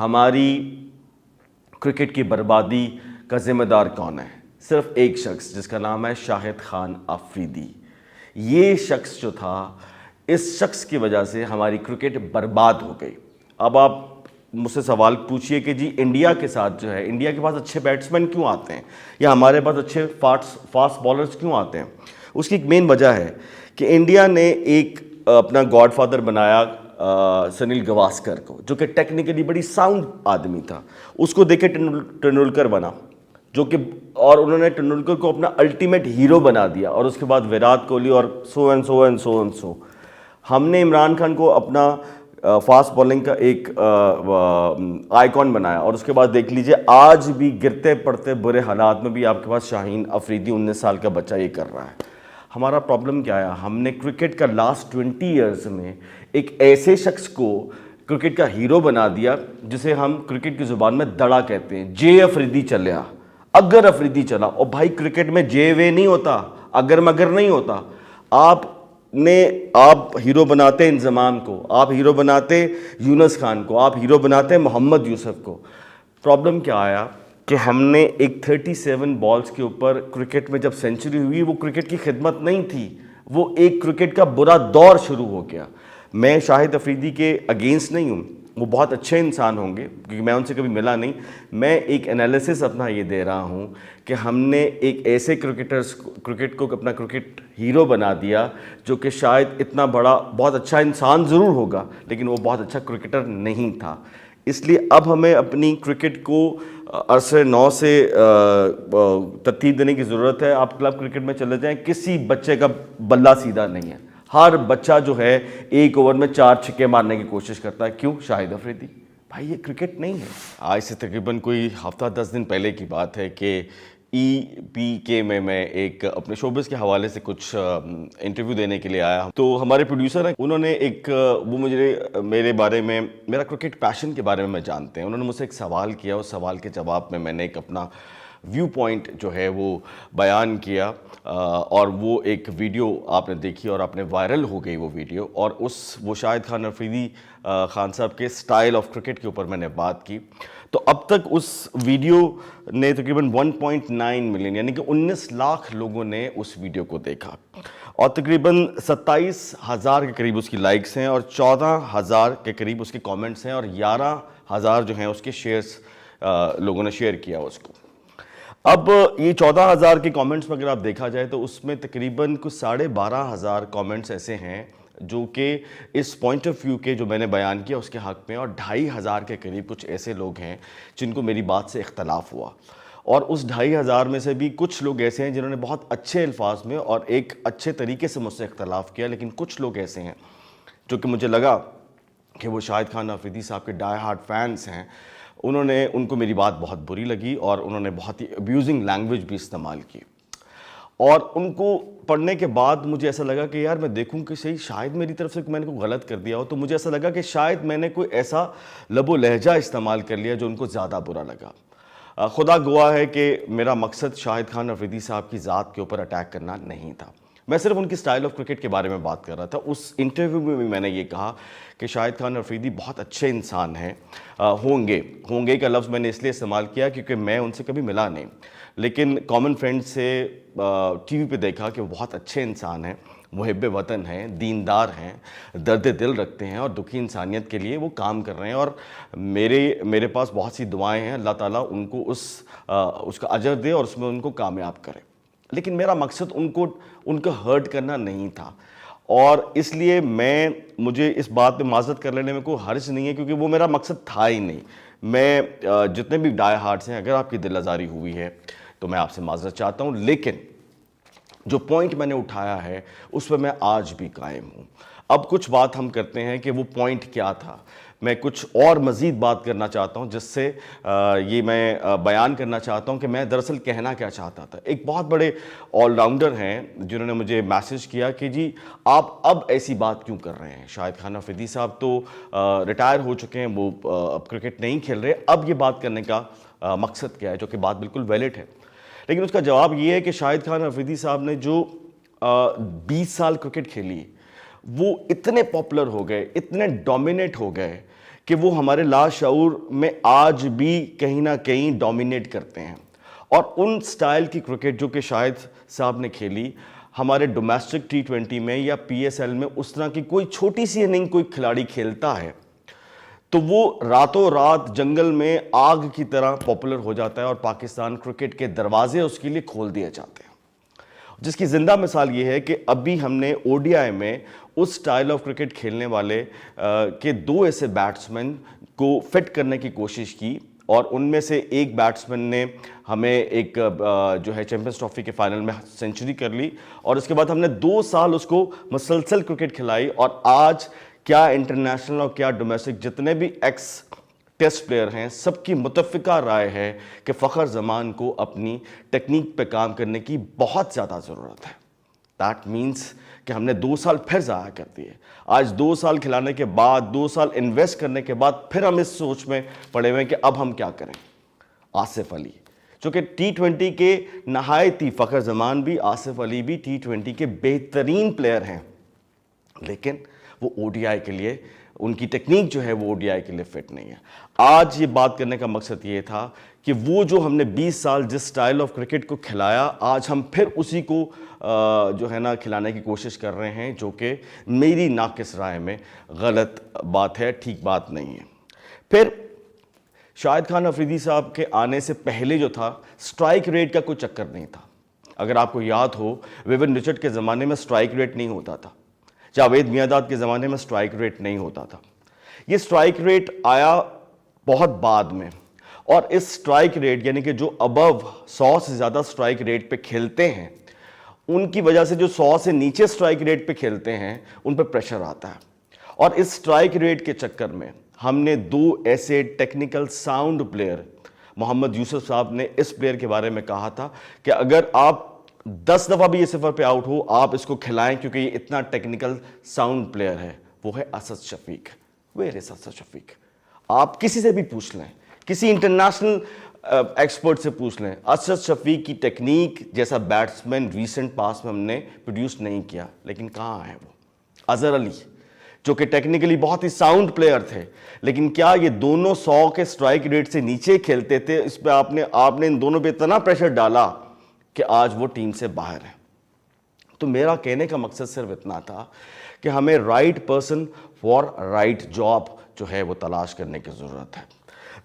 ہماری کرکٹ کی بربادی کا ذمہ دار کون ہے؟ صرف ایک شخص جس کا نام ہے شاہد خان آفریدی. یہ شخص جو تھا، اس شخص کی وجہ سے ہماری کرکٹ برباد ہو گئی. اب آپ مجھ سے سوال پوچھئے کہ جی انڈیا کے ساتھ جو ہے، انڈیا کے پاس اچھے بیٹسمین کیوں آتے ہیں یا ہمارے پاس اچھے فاسٹ بالرز کیوں آتے ہیں؟ اس کی ایک مین وجہ ہے کہ انڈیا نے ایک اپنا گاڈ فادر بنایا سنیل گواسکر کو، جو کہ ٹیکنیکلی بڑی ساؤنڈ آدمی تھا. اس کو دیکھے ٹنڈولکر بنا، جو کہ اور انہوں نے ٹنڈولکر کو اپنا الٹیمیٹ ہیرو بنا دیا، اور اس کے بعد وراٹ کوہلی اور so and so and so and so. ہم نے عمران خان کو اپنا فاسٹ بالنگ کا ایک آئیکن بنایا، اور اس کے بعد دیکھ لیجئے آج بھی گرتے پڑتے برے حالات میں بھی آپ کے پاس شاہین آفریدی 19 سال کا بچہ یہ کر رہا ہے. ہمارا پرابلم کیا ہے؟ ہم نے کرکٹ کا لاسٹ 20 ایئرز میں ایک ایسے شخص کو کرکٹ کا ہیرو بنا دیا جسے ہم کرکٹ کی زبان میں دڑا کہتے ہیں. جے آفریدی چلیا، اگر آفریدی چلا. اور بھائی کرکٹ میں جے وے نہیں ہوتا، اگر مگر نہیں ہوتا. آپ ہیرو بناتے انضمام کو، آپ ہیرو بناتے یونس خان کو، آپ ہیرو بناتے محمد یوسف کو. پرابلم کیا آیا کہ ہم نے ایک 37 بالز کے اوپر کرکٹ میں جب سینچری ہوئی، وہ کرکٹ کی خدمت نہیں تھی، وہ ایک کرکٹ کا برا دور شروع ہو گیا. میں شاہد آفریدی کے اگینسٹ نہیں ہوں، وہ بہت اچھے انسان ہوں گے کیونکہ میں ان سے کبھی ملا نہیں. میں ایک انالیسس اپنا یہ دے رہا ہوں کہ ہم نے ایک ایسے کرکٹ کو اپنا کرکٹ ہیرو بنا دیا جو کہ شاید اتنا بڑا بہت اچھا انسان ضرور ہوگا لیکن وہ بہت اچھا کرکٹر نہیں تھا. اس لیے اب ہمیں اپنی کرکٹ کو عرصے نو سے ترتیب دینے کی ضرورت ہے. آپ کلب کرکٹ میں چلے جائیں، کسی بچے کا بلہ سیدھا نہیں ہے. ہر بچہ جو ہے ایک اوور میں 4 چھکے مارنے کی کوشش کرتا ہے. کیوں؟ شاہد آفریدی. بھائی یہ کرکٹ نہیں ہے. آج سے تقریباً کوئی ہفتہ 10 دن پہلے کی بات ہے کہ EPK میں ایک اپنے شوبز کے حوالے سے کچھ انٹرویو دینے کے لیے آیا. تو ہمارے پروڈیوسر ہیں، انہوں نے وہ میرے بارے میں، میرا کرکٹ پیشن کے بارے میں جانتے ہیں. انہوں نے مجھ سے ایک سوال کیا، اس سوال کے جواب میں نے ایک اپنا ویو پوائنٹ جو ہے وہ بیان کیا، اور وہ ایک ویڈیو آپ نے دیکھی اور آپ نے وائرل ہو گئی وہ ویڈیو. اور وہ شاہد خان آفریدی خان صاحب کے سٹائل آف کرکٹ کے اوپر میں نے بات کی. تو اب تک اس ویڈیو نے تقریباً 1.9 ملین یعنی کہ 19 لاکھ لوگوں نے اس ویڈیو کو دیکھا، اور تقریباً 27,000 کے قریب اس کی لائکس ہیں، اور 14,000 کے قریب اس کے کامنٹس ہیں، اور 11,000 جو ہیں اس کے شیئرز لوگوں نے شیئر کیا اس کو. اب یہ 14,000 کے کامنٹس میں اگر آپ دیکھا جائے تو اس میں تقریباً کچھ 12,500 کامنٹس ایسے ہیں جو کہ اس پوائنٹ آف ویو کے جو میں نے بیان کیا اس کے حق میں، اور 2,500 کے قریب کچھ ایسے لوگ ہیں جن کو میری بات سے اختلاف ہوا. اور اس 2,500 میں سے بھی کچھ لوگ ایسے ہیں جنہوں نے بہت اچھے الفاظ میں اور ایک اچھے طریقے سے مجھ سے اختلاف کیا، لیکن کچھ لوگ ایسے ہیں جو کہ مجھے لگا کہ وہ شاہد خان آفریدی صاحب کے ڈائی ہارڈ فینس ہیں. ان کو میری بات بہت بری لگی اور انہوں نے بہت ہی ابیوزنگ لینگویج بھی استعمال کی. اور ان کو پڑھنے کے بعد مجھے ایسا لگا کہ یار میں دیکھوں کہ صحیح شاید میری طرف سے میں نے کوئی غلط کر دیا ہو. تو مجھے ایسا لگا کہ شاید میں نے کوئی ایسا لب و لہجہ استعمال کر لیا جو ان کو زیادہ برا لگا. خدا گواہ ہے کہ میرا مقصد شاہد خان آفریدی صاحب کی ذات کے اوپر اٹیک کرنا نہیں تھا. میں صرف ان کی سٹائل آف کرکٹ کے بارے میں بات کر رہا تھا. اس انٹرویو میں بھی میں نے یہ کہا کہ شاہد خان آفریدی بہت اچھے انسان ہیں. ہوں گے کا لفظ میں نے اس لیے استعمال کیا کیونکہ میں ان سے کبھی ملا نہیں، لیکن کامن فرینڈ سے ٹی وی پہ دیکھا کہ وہ بہت اچھے انسان ہیں، محب وطن ہیں، دیندار ہیں، درد دل رکھتے ہیں، اور دکھی انسانیت کے لیے وہ کام کر رہے ہیں. اور میرے پاس بہت سی دعائیں ہیں، اللہ تعالیٰ ان کو اس کا اجر دے اور اس میں ان کو کامیاب کرے. لیکن میرا مقصد ان کو ہرٹ کرنا نہیں تھا، اور اس لیے مجھے اس بات پہ معذرت کر لینے میں کوئی حرج نہیں ہے کیونکہ وہ میرا مقصد تھا ہی نہیں. میں جتنے بھی ڈائی ہارڈس ہیں، اگر آپ کی دل آزاری ہوئی ہے تو میں آپ سے معذرت چاہتا ہوں، لیکن جو پوائنٹ میں نے اٹھایا ہے اس پہ میں آج بھی قائم ہوں. اب کچھ بات ہم کرتے ہیں کہ وہ پوائنٹ کیا تھا. میں کچھ اور مزید بات کرنا چاہتا ہوں جس سے یہ میں بیان کرنا چاہتا ہوں کہ میں دراصل کہنا کیا چاہتا تھا. ایک بہت بڑے آل راؤنڈر ہیں جنہوں نے مجھے میسج کیا کہ جی آپ اب ایسی بات کیوں کر رہے ہیں؟ شاہد خان آفریدی صاحب تو ریٹائر ہو چکے ہیں، وہ اب کرکٹ نہیں کھیل رہے، اب یہ بات کرنے کا مقصد کیا ہے؟ جو کہ بات بالکل ویلڈ ہے. لیکن اس کا جواب یہ ہے کہ شاہد خان آفریدی صاحب نے جو 20 سال کرکٹ کھیلی وہ اتنے پاپولر ہو گئے، اتنے ڈومینیٹ ہو گئے کہ وہ ہمارے لاشعور میں آج بھی کہیں نہ کہیں ڈومینیٹ کرتے ہیں. اور ان سٹائل کی کرکٹ جو کہ شاہد صاحب نے کھیلی ہمارے ڈومیسٹک T20 میں یا PSL میں اس طرح کی کوئی چھوٹی سی اننگ کوئی کھلاڑی کھیلتا ہے تو وہ راتوں رات جنگل میں آگ کی طرح پاپولر ہو جاتا ہے اور پاکستان کرکٹ کے دروازے اس کے لیے کھول دیے جاتے ہیں. جس کی زندہ مثال یہ ہے کہ ابھی ہم نے ODI میں اس سٹائل آف کرکٹ کھیلنے والے کے 2 ایسے بیٹسمین کو فٹ کرنے کی کوشش کی اور ان میں سے ایک بیٹسمین نے ہمیں ایک جو ہے چیمپئنز ٹرافی کے فائنل میں سینچری کر لی اور اس کے بعد ہم نے 2 سال اس کو مسلسل کرکٹ کھلائی. اور آج کیا انٹرنیشنل اور کیا ڈومیسٹک جتنے بھی ایکس ٹیسٹ پلیئر ہیں سب کی متفقہ رائے ہے کہ فخر زمان کو اپنی ٹیکنیک پہ کام کرنے کی بہت زیادہ ضرورت ہے. دیٹ مینس کہ ہم نے 2 سال پھر ضائع کر دیے. آج 2 سال کھلانے کے بعد 2 سال انویسٹ کرنے کے بعد پھر ہم اس سوچ میں پڑے ہوئے ہیں کہ اب ہم کیا کریں. آصف علی جو کہ T20 کے نہایت ہی فخر زمان بھی آصف علی بھی T20 کے بہترین پلیئر ہیں لیکن وہ ODI کے لیے ان کی ٹیکنیک جو ہے وہ ODI کے لیے فٹ نہیں ہے. آج یہ بات کرنے کا مقصد یہ تھا کہ وہ جو ہم نے 20 سال جس سٹائل آف کرکٹ کو کھلایا آج ہم پھر اسی کو جو ہے نا کھلانے کی کوشش کر رہے ہیں جو کہ میری ناقص رائے میں غلط بات ہے, ٹھیک بات نہیں ہے. پھر شاہد خان افریدی صاحب کے آنے سے پہلے جو تھا سٹرائک ریٹ کا کوئی چکر نہیں تھا. اگر آپ کو یاد ہو ویون رچرڈ کے زمانے میں سٹرائک ریٹ نہیں ہوتا تھا, جاوید میاں-داد کے زمانے میں سٹرائک ریٹ نہیں ہوتا تھا. یہ سٹرائک ریٹ آیا بہت بعد میں اور اس سٹرائک ریٹ یعنی کہ جو ابو 100 سے زیادہ سٹرائک ریٹ پہ کھیلتے ہیں ان کی وجہ سے جو 100 سے نیچے سٹرائک ریٹ پہ کھیلتے ہیں ان پہ پریشر آتا ہے. اور اس سٹرائک ریٹ کے چکر میں ہم نے 2 ایسے ٹیکنیکل ساؤنڈ پلیئر, محمد یوسف صاحب نے اس پلیئر کے بارے میں کہا تھا کہ اگر آپ 10 دفعہ بھی یہ صفر پہ آؤٹ ہو آپ اس کو کھلائیں کیونکہ یہ اتنا ٹیکنیکل ساؤنڈ پلیئر ہے. وہ ہے اسد شفیق. ویئر از اسد شفیق؟ آپ کسی سے بھی پوچھ لیں, کسی انٹرنیشنل ایکسپرٹ سے پوچھ لیں, اسد شفیق کی ٹیکنیک جیسا بیٹسمین ریسنٹ پاس میں ہم نے پروڈیوس نہیں کیا. لیکن کہاں ہے وہ؟ اظہر علی جو کہ ٹیکنیکلی بہت ہی ساؤنڈ پلیئر تھے لیکن کیا یہ دونوں 100 کے سٹرائک ریٹ سے نیچے کھیلتے تھے؟ اس پہ آپ نے ان دونوں پہ اتنا پریشر ڈالا کہ آج وہ ٹیم سے باہر ہیں. تو میرا کہنے کا مقصد صرف اتنا تھا کہ ہمیں right person for right job جو ہے وہ تلاش کرنے کی ضرورت ہے.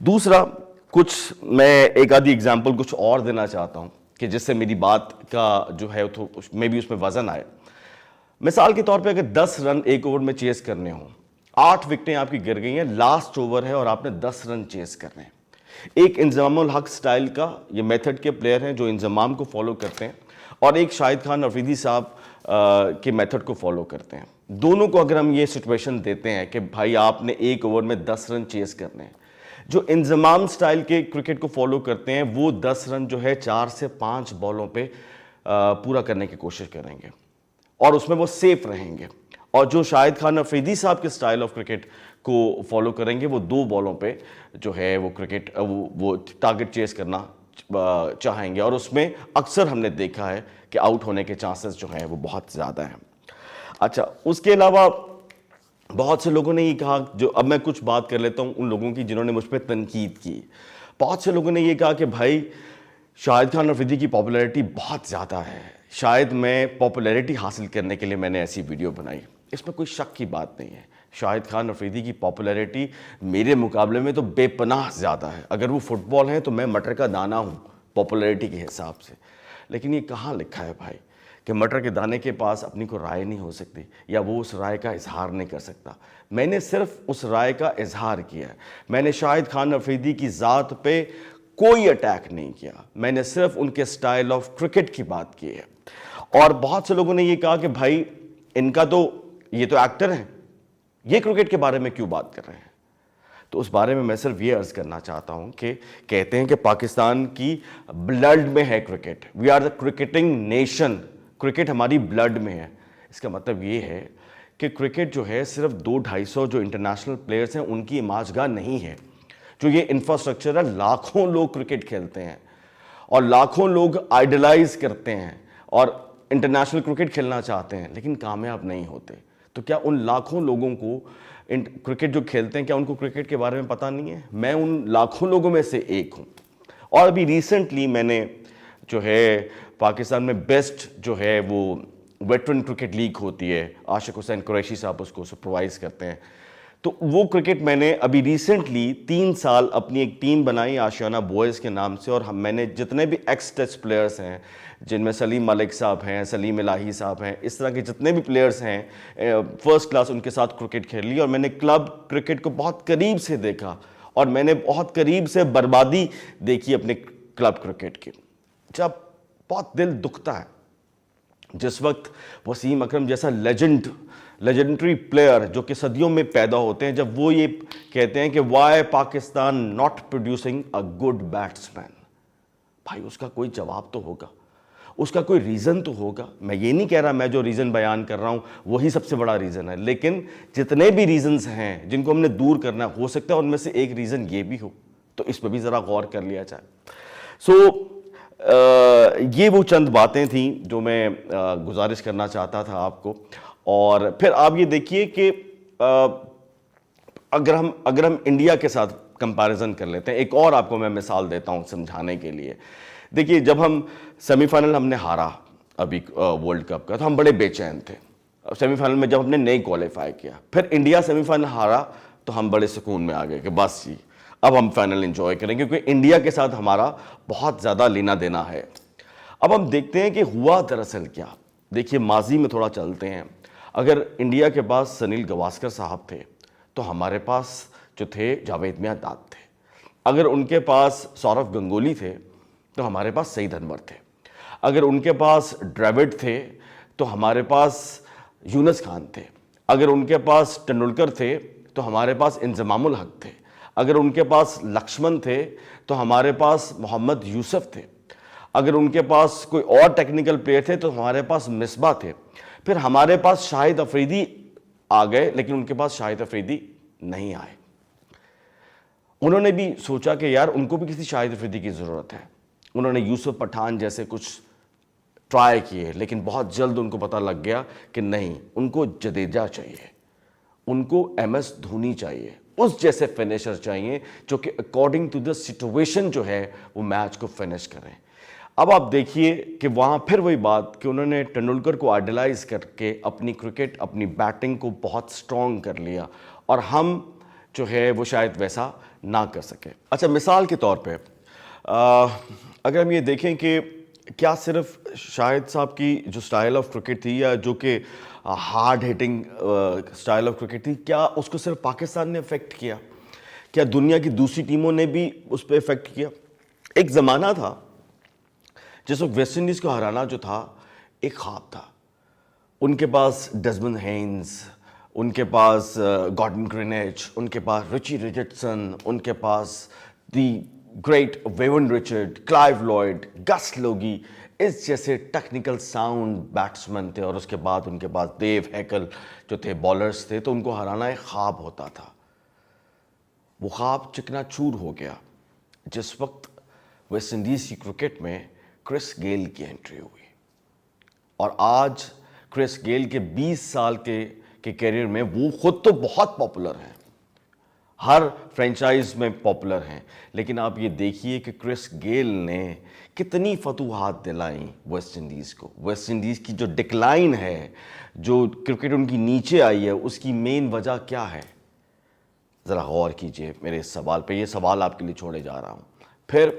دوسرا کچھ میں ایک آدھی اگزامپل کچھ اور دینا چاہتا ہوں کہ جس سے میری بات کا جو ہے میں بھی اس میں وزن آئے. مثال کے طور پہ اگر 10 رن ایک اوور میں چیز کرنے ہوں, 8 وکٹیں آپ کی گر گئی ہیں, لاسٹ اوور ہے اور آپ نے 10 رن چیز کرنے ہیں. ایک انضمام الحق سٹائل کا یہ میتھڈ کے پلیئر ہیں جو انضمام کو فالو کرتے ہیں اور ایک شاہد خان افریدی صاحب کے میتھڈ کو فالو کرتے ہیں. دونوں کو اگر ہم یہ سچویشن دیتے ہیں کہ بھائی آپ نے ایک اوور میں 10 رن چیز کرنے ہیں, جو انضمام سٹائل کے کرکٹ کو فالو کرتے ہیں وہ 10 رن جو ہے 4 سے 5 بالوں پہ پورا کرنے کی کوشش کریں گے اور اس میں وہ سیف رہیں گے. اور جو شاہد خان افریدی صاحب کے سٹائل آف کرکٹ کو فالو کریں گے وہ 2 بالوں پہ جو ہے وہ کرکٹ وہ ٹارگٹ چیز کرنا چاہیں گے اور اس میں اکثر ہم نے دیکھا ہے کہ آؤٹ ہونے کے چانسز جو ہیں وہ بہت زیادہ ہیں. اچھا, اس کے علاوہ بہت سے لوگوں نے یہ کہا, جو اب میں کچھ بات کر لیتا ہوں ان لوگوں کی جنہوں نے مجھ پہ تنقید کی. بہت سے لوگوں نے یہ کہا کہ بھائی شاہد خان افریدی کی پاپولیرٹی بہت زیادہ ہے, شاید میں پاپولیرٹی حاصل کرنے کے لیے میں نے ایسی ویڈیو بنائی. اس میں کوئی شک کی بات نہیں ہے, شاہد خان افریدی کی پاپولیرٹی میرے مقابلے میں تو بے پناہ زیادہ ہے. اگر وہ فٹ بال ہیں تو میں مٹر کا دانہ ہوں پاپولیرٹی کے حساب سے. لیکن یہ کہاں لکھا ہے بھائی کہ مٹر کے دانے کے پاس اپنی کو رائے نہیں ہو سکتی یا وہ اس رائے کا اظہار نہیں کر سکتا؟ میں نے صرف اس رائے کا اظہار کیا ہے. میں نے شاہد خان افریدی کی ذات پہ کوئی اٹیک نہیں کیا, میں نے صرف ان کے سٹائل آف کرکٹ کی بات کی ہے. اور بہت سے لوگوں نے یہ کہا کہ بھائی ان کا تو یہ تو ایکٹر ہیں, یہ کرکٹ کے بارے میں کیوں بات کر رہے ہیں؟ تو اس بارے میں میں صرف یہ عرض کرنا چاہتا ہوں کہ کہتے ہیں کہ پاکستان کی بلڈ میں ہے cricket, we are the cricketing nation, cricket ہماری بلڈ میں ہے. اس کا مطلب یہ ہے کہ کرکٹ جو ہے صرف 200-250 جو انٹرنیشنل پلیئرز ہیں ان کی اماج گاہ نہیں ہے. جو یہ انفراسٹرکچر ہے, لاکھوں لوگ کرکٹ کھیلتے ہیں اور لاکھوں لوگ آئیڈلائز کرتے ہیں اور انٹرنیشنل کرکٹ کھیلنا چاہتے ہیں لیکن کامیاب نہیں ہوتے. تو کیا ان لاکھوں لوگوں کو کرکٹ جو کھیلتے ہیں کیا ان کو کرکٹ کے بارے میں پتہ نہیں ہے؟ میں ان لاکھوں لوگوں میں سے ایک ہوں. اور ابھی ریسنٹلی میں نے جو ہے پاکستان میں بیسٹ جو ہے وہ ویٹرن کرکٹ لیگ ہوتی ہے, عاشق حسین قریشی صاحب اس کو سپروائز کرتے ہیں, تو وہ کرکٹ میں نے ابھی ریسنٹلی 3 سال اپنی ایک ٹیم بنائی آشیانہ بوائز کے نام سے, اور میں نے جتنے بھی ایکس ٹیسٹ پلیئرز ہیں جن میں سلیم ملک صاحب ہیں, سلیم الہی صاحب ہیں, اس طرح کے جتنے بھی پلیئرز ہیں فرسٹ کلاس, ان کے ساتھ کرکٹ کھیل لی, اور میں نے کلب کرکٹ کو بہت قریب سے دیکھا, اور میں نے بہت قریب سے بربادی دیکھی اپنے کلب کرکٹ کی. جب بہت دل دکھتا ہے جس وقت وسیم اکرم جیسا لیجنڈری پلیئر جو کہ صدیوں میں پیدا ہوتے ہیں, جب وہ یہ کہتے ہیں کہ why Pakistan not producing a good batsman. بھائی اس کا کوئی جواب تو ہوگا, اس کا کوئی ریزن تو ہوگا. میں یہ نہیں کہہ رہا میں جو ریزن بیان کر رہا ہوں وہی سب سے بڑا ریزن ہے, لیکن جتنے بھی ریزنز ہیں جن کو ہم نے دور کرنا ہو سکتا ہے ان میں سے ایک ریزن یہ بھی ہو, تو اس پہ بھی ذرا غور کر لیا جائے. یہ وہ چند باتیں تھیں جو میں گزارش کرنا چاہتا تھا آپ کو. اور پھر آپ یہ دیکھیے کہ اگر ہم انڈیا کے ساتھ کمپیریزن کر لیتے ہیں, ایک اور آپ کو میں مثال دیتا ہوں سمجھانے کے لیے. دیکھیے جب ہم سیمی فائنل ہم نے ہارا ابھی ورلڈ کپ کا, تو ہم بڑے بے چین تھے. سیمی فائنل میں جب ہم نے نہیں کوالیفائی کیا, پھر انڈیا سیمی فائنل ہارا, تو ہم بڑے سکون میں آ گئے کہ بس جی اب ہم فائنل انجوائے کریں, کیونکہ انڈیا کے ساتھ ہمارا بہت زیادہ لینا دینا ہے. اب ہم دیکھتے ہیں کہ ہوا دراصل کیا. دیکھیے ماضی میں تھوڑا چلتے ہیں. اگر انڈیا کے پاس سنیل گواسکر صاحب تھے تو ہمارے پاس جو تھے جاوید میاں-داد تھے. اگر ان کے پاس سورو گنگولی تھے تو ہمارے پاس سعید انور تھے. اگر ان کے پاس ڈریوڈ تھے تو ہمارے پاس یونس خان تھے. اگر ان کے پاس ٹنڈولکر تھے تو ہمارے پاس انضمام الحق تھے. اگر ان کے پاس لکشمن تھے تو ہمارے پاس محمد یوسف تھے. اگر ان کے پاس کوئی اور ٹیکنیکل پلیئر تھے تو ہمارے پاس مصباح تھے. پھر ہمارے پاس شاہد افریدی آ گئے, لیکن ان کے پاس شاہد افریدی نہیں آئے. انہوں نے بھی سوچا کہ یار ان کو بھی کسی شاہد افریدی کی ضرورت ہے. انہوں نے یوسف پٹھان جیسے کچھ ٹرائی کیے, لیکن بہت جلد ان کو پتہ لگ گیا کہ نہیں, ان کو جڈیجہ چاہیے, ان کو ایم ایس دھونی چاہیے, اس جیسے فنیشر چاہیے جو کہ اکارڈنگ ٹو دا سچویشن جو ہے وہ میچ کو فنش کریں. اب آپ دیکھیے کہ وہاں پھر وہی بات کہ انہوں نے ٹنڈولکر کو آئیڈلائز کر کے اپنی کرکٹ اپنی بیٹنگ کو بہت سٹرونگ کر لیا, اور ہم جو ہے وہ شاید ویسا نہ کر سکے. اچھا مثال کے طور پہ اگر ہم یہ دیکھیں کہ کیا صرف شاہد صاحب کی جو سٹائل آف کرکٹ تھی یا جو کہ hard hitting style of cricket تھی, کیا اس کو صرف پاکستان نے افیکٹ کیا؟ کیا دنیا کی دوسری ٹیموں نے بھی اس پہ افیکٹ کیا؟ ایک زمانہ تھا جس وقت ویسٹ انڈیز کو ہرانا جو تھا ایک خواب تھا. ان کے پاس ڈیزمنڈ ہینز, ان کے پاس گارڈن گرینیچ, ان کے پاس رچی رچرڈسن, ان کے پاس دی گریٹ ویون رچرڈ, کلائیو لوئڈ, گس لوگی, اس جیسے ٹیکنیکل ساؤنڈ بیٹسمین تھے. اور اس کے بعد ان کے پاس دیو ہیکل جو تھے بالرز تھے. تو ان کو ہرانا ایک خواب ہوتا تھا. وہ خواب چکنا چور ہو گیا جس وقت ویسٹ انڈیز کی کرکٹ میں کرس گیل کی انٹری ہوئی. اور آج کرس گیل کے 20 سال کے کیریئر میں وہ خود تو بہت پاپولر ہیں, ہر فرینچائز میں پاپولر ہیں, لیکن آپ یہ دیکھیے کہ کرس گیل نے کتنی فتوحات دلائیں ویسٹ انڈیز کو. ویسٹ انڈیز کی جو ڈکلائن ہے, جو کرکٹ ان کی نیچے آئی ہے, اس کی مین وجہ کیا ہے؟ ذرا غور کیجئے میرے اس سوال پہ. یہ سوال آپ کے لیے چھوڑے جا رہا ہوں. پھر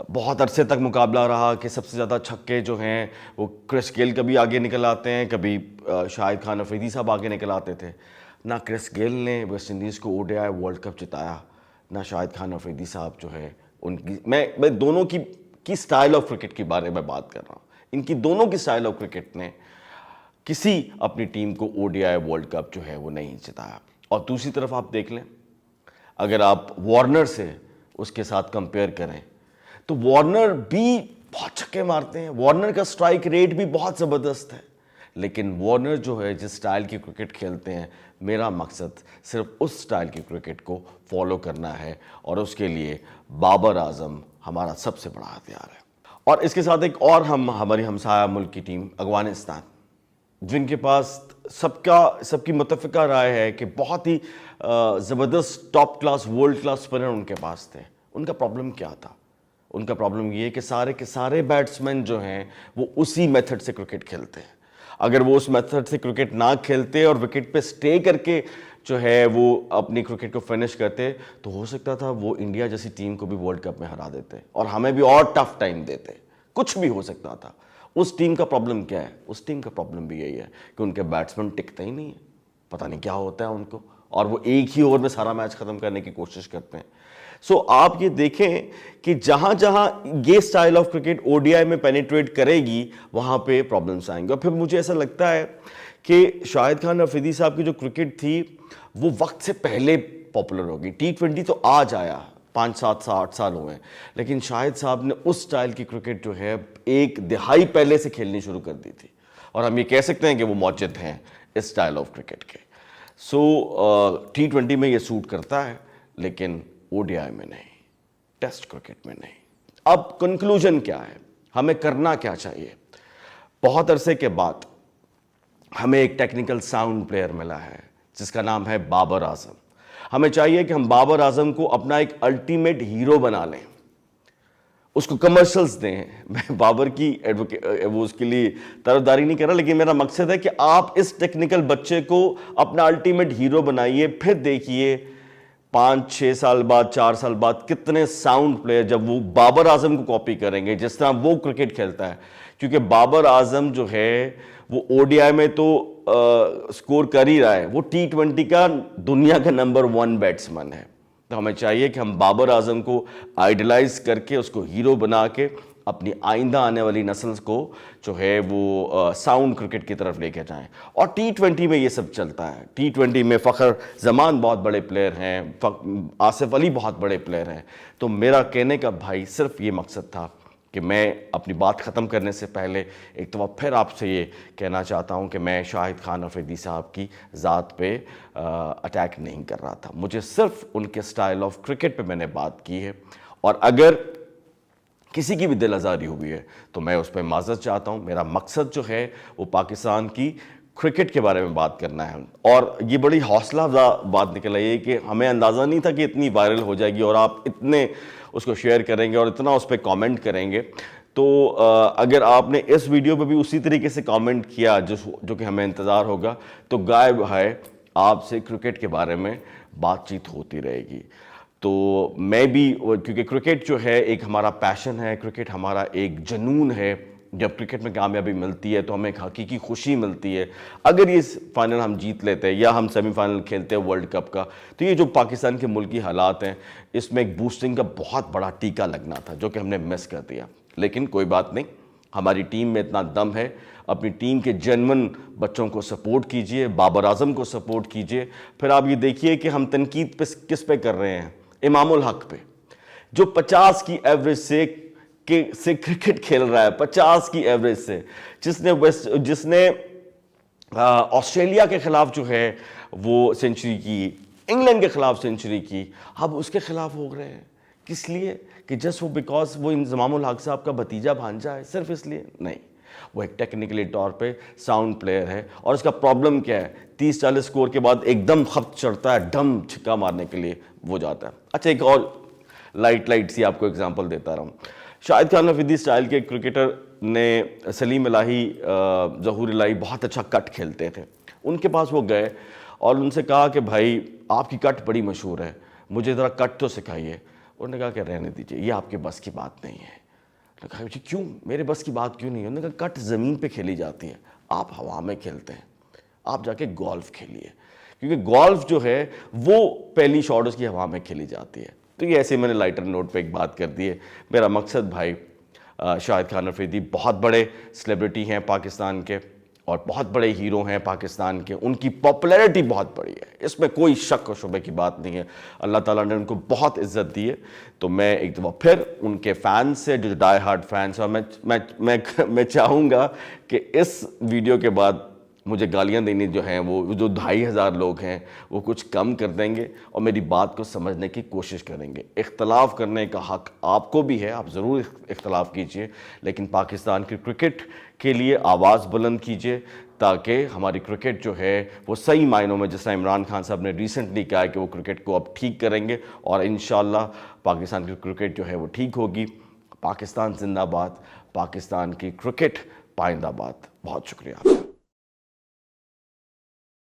بہت عرصے تک مقابلہ رہا کہ سب سے زیادہ چھکے جو ہیں وہ کرس گیل کبھی آگے نکل آتے ہیں, کبھی شاہد خان افریدی صاحب آگے نکل آتے تھے. نہ کرس گیل نے ویسٹ انڈیز کو ODI ورلڈ کپ جتایا, نہ شاہد خان افریدی صاحب جو ہے ان کی. میں دونوں کی سٹائل آف کرکٹ کے بارے میں بات کر رہا ہوں. ان کی دونوں کی سٹائل آف کرکٹ نے کسی اپنی ٹیم کو ODI ورلڈ کپ جو ہے وہ نہیں جتایا. اور دوسری طرف آپ دیکھ لیں, اگر آپ وارنر سے اس کے ساتھ کمپیئر کریں تو وارنر بھی بہت چھکے مارتے ہیں, وارنر کا سٹرائک ریٹ بھی بہت زبردست ہے, لیکن وارنر جو ہے جس سٹائل کی کرکٹ کھیلتے ہیں, میرا مقصد صرف اس سٹائل کی کرکٹ کو فالو کرنا ہے, اور اس کے لیے بابر اعظم ہمارا سب سے بڑا ہتھیار ہے. اور اس کے ساتھ ایک اور ہماری ہمسایہ ملک کی ٹیم افغانستان, جن کے پاس سب کی متفقہ رائے ہے کہ بہت ہی زبردست top class world class spinner ان کے پاس تھے. ان کا پرابلم کیا تھا؟ ان کا پرابلم یہ ہے کہ سارے کے سارے بیٹسمین جو ہیں وہ اسی میتھڈ سے کرکٹ کھیلتے ہیں. اگر وہ اس میتھڈ سے کرکٹ نہ کھیلتے اور وکٹ پہ سٹے کر کے جو ہے وہ اپنی کرکٹ کو فنش کرتے تو ہو سکتا تھا وہ انڈیا جیسی ٹیم کو بھی ورلڈ کپ میں ہرا دیتے اور ہمیں بھی اور ٹف ٹائم دیتے. کچھ بھی ہو سکتا تھا. اس ٹیم کا پرابلم کیا ہے؟ اس ٹیم کا پرابلم بھی یہی ہے کہ ان کے بیٹسمین ٹکتے ہی نہیں ہیں. پتہ نہیں کیا ہوتا ہے ان کو, اور وہ ایک ہی اوور میں سارا میچ ختم کرنے کی کوشش کرتے ہیں. سو آپ یہ دیکھیں کہ جہاں جہاں یہ style of cricket O D I میں پینیٹریٹ کرے گی وہاں پہ پرابلمس آئیں گے. اور پھر مجھے ایسا لگتا ہے کہ شاہد خان افریدی صاحب کی جو کرکٹ تھی وہ وقت سے پہلے پاپولر ہوگی. T20 تو آج آیا, 5-7-8 سال ہوئے ہیں, لیکن شاہد صاحب نے اس سٹائل کی کرکٹ جو ہے ایک دہائی پہلے سے کھیلنی شروع کر دی تھی, اور ہم یہ کہہ سکتے ہیں کہ وہ موجد ہیں اس سٹائل آف کرکٹ کے. سو T20 میں یہ سوٹ کرتا ہے لیکن او ڈی آئی میں نہیں, ٹیسٹ کرکٹ میں نہیں. اب کنکلوژن کیا ہے؟ ہمیں کرنا کیا چاہیے؟ بہت عرصے کے بعد ہمیں ایک ٹیکنیکل ساؤنڈ پلیئر ملا ہے جس کا نام ہے بابر اعظم. ہمیں چاہیے کہ ہم بابر اعظم کو اپنا ایک الٹیمیٹ ہیرو بنا لیں, اس کو کمرشلز دیں. میں بابر کی وہ اس کے لیے طرفداری نہیں کر رہا, لیکن میرا مقصد ہے کہ آپ اس ٹیکنیکل بچے کو اپنا الٹیمیٹ ہیرو بنائیے. پھر دیکھیے 5-6 سال بعد, 4 سال بعد کتنے ساؤنڈ پلیئر جب وہ بابر اعظم کو کاپی کریں گے جس طرح وہ کرکٹ کھیلتا ہے. کیونکہ بابر اعظم جو ہے وہ او ڈی آئی میں تو سکور کر ہی رہا ہے, وہ T20 کا دنیا کا نمبر 1 بیٹسمین ہے. تو ہمیں چاہیے کہ ہم بابر اعظم کو آئیڈلائز کر کے اس کو ہیرو بنا کے اپنی آئندہ آنے والی نسل کو جو ہے وہ ساؤنڈ کرکٹ کی طرف لے کے جائیں. اور T20 میں یہ سب چلتا ہے. T20 میں فخر زمان بہت بڑے پلیئر ہیں, آصف علی بہت بڑے پلیئر ہیں. تو میرا کہنے کا بھائی صرف یہ مقصد تھا کہ میں اپنی بات ختم کرنے سے پہلے ایک دفعہ پھر آپ سے یہ کہنا چاہتا ہوں کہ میں شاہد خان افریدی صاحب کی ذات پہ اٹیک نہیں کر رہا تھا. مجھے صرف ان کے سٹائل آف کرکٹ پہ میں نے بات کی ہے, اور اگر کسی کی بھی دل آزاری ہوئی ہے تو میں اس پہ معذرت چاہتا ہوں. میرا مقصد جو ہے وہ پاکستان کی کرکٹ کے بارے میں بات کرنا ہے. اور یہ بڑی حوصلہ افزا بات نکل آئی ہے کہ ہمیں اندازہ نہیں تھا کہ اتنی وائرل ہو جائے گی اور آپ اتنے اس کو شیئر کریں گے اور اتنا اس پہ کامنٹ کریں گے. تو اگر آپ نے اس ویڈیو پہ بھی اسی طریقے سے کامنٹ کیا جو کہ ہمیں انتظار ہوگا, تو غائب ہے آپ سے کرکٹ کے بارے میں بات چیت ہوتی رہے گی. تو میں بھی, کیونکہ کرکٹ جو ہے ایک ہمارا پیشن ہے, کرکٹ ہمارا ایک جنون ہے. جب کرکٹ میں کامیابی ملتی ہے تو ہمیں ایک حقیقی خوشی ملتی ہے. اگر یہ فائنل ہم جیت لیتے یا ہم سیمی فائنل کھیلتے ہیں ورلڈ کپ کا, تو یہ جو پاکستان کے ملکی حالات ہیں اس میں ایک بوسٹنگ کا بہت بڑا ٹیکہ لگنا تھا جو کہ ہم نے مس کر دیا. لیکن کوئی بات نہیں, ہماری ٹیم میں اتنا دم ہے. اپنی ٹیم کے جنون بچوں کو سپورٹ کیجئے, بابر اعظم کو سپورٹ کیجئے. پھر آپ یہ دیکھیے کہ ہم تنقید پہ کس پہ کر رہے ہیں؟ امام الحق پہ, جو 50 کی ایوریج سے کرکٹ کھیل رہا ہے, 50 کی ایوریج سے, جس نے آسٹریلیا کے خلاف جو ہے وہ سینچری کی, انگلینڈ کے خلاف سینچری کی. اب اس کے خلاف ہو رہے ہیں. کس لیے؟ کہ جسٹ وہ بیکاز وہ امام الحق صاحب کا بھتیجا بھانجا ہے, صرف اس لیے نہیں. وہ ایک ٹیکنیکلی طور پہ ساؤنڈ پلیئر ہے, اور اس کا پرابلم کیا ہے, 30-40 سکور کے بعد ایک دم خط چڑھتا ہے, ڈم چھکا مارنے کے لیے وہ جاتا ہے. اچھا, ایک اور لائٹ سی آپ کو اگزامپل دیتا رہا ہوں. شاہد خان افریدی سٹائل کے کرکٹر نے سلیم الہی, ظہور الہی بہت اچھا کٹ کھیلتے تھے. ان کے پاس وہ گئے اور ان سے کہا کہ بھائی آپ کی کٹ بڑی مشہور ہے, مجھے ذرا کٹ تو سکھائیے. انہوں نے کہا کہ رہنے دیجیے, یہ آپ کے بس کی بات نہیں ہے. نے کہا جی کیوں, میرے بس کی بات کیوں نہیں ہے؟ انہوں نے کہا کٹ زمین پہ کھیلی جاتی ہے, آپ ہوا میں کھیلتے ہیں, آپ جا کے گولف کھیلیے, کیونکہ گولف جو ہے وہ پہلی شاٹ اس کی ہوا میں کھیلی جاتی ہے. تو یہ ایسے میں نے لائٹر نوٹ پہ ایک بات کر دی ہے. میرا مقصد بھائی, شاہد خان افریدی بہت بڑے سیلیبریٹی ہیں پاکستان کے, اور بہت بڑے ہیرو ہیں پاکستان کے. ان کی پاپولیرٹی بہت بڑی ہے, اس میں کوئی شک و شبہ کی بات نہیں ہے. اللہ تعالیٰ نے ان کو بہت عزت دی ہے. تو میں ایک دفعہ پھر ان کے فینس سے, جو ڈائی ہارڈ فینس ہیں, اور میں چاہوں گا کہ اس ویڈیو کے بعد مجھے گالیاں دینی جو ہیں وہ جو 2500 لوگ ہیں وہ کچھ کم کر دیں گے اور میری بات کو سمجھنے کی کوشش کریں گے. اختلاف کرنے کا حق آپ کو بھی ہے, آپ ضرور اختلاف کیجئے, لیکن پاکستان کی کرکٹ کے لیے آواز بلند کیجئے تاکہ ہماری کرکٹ جو ہے وہ صحیح معنوں میں, جس طرح عمران خان صاحب نے ریسنٹلی کہا ہے کہ وہ کرکٹ کو اب ٹھیک کریں گے, اور انشاءاللہ پاکستان کی کرکٹ جو ہے وہ ٹھیک ہوگی. پاکستان زندہ باد, پاکستان کی کرکٹ پائندہ باد. بہت شکریہ آپ کا.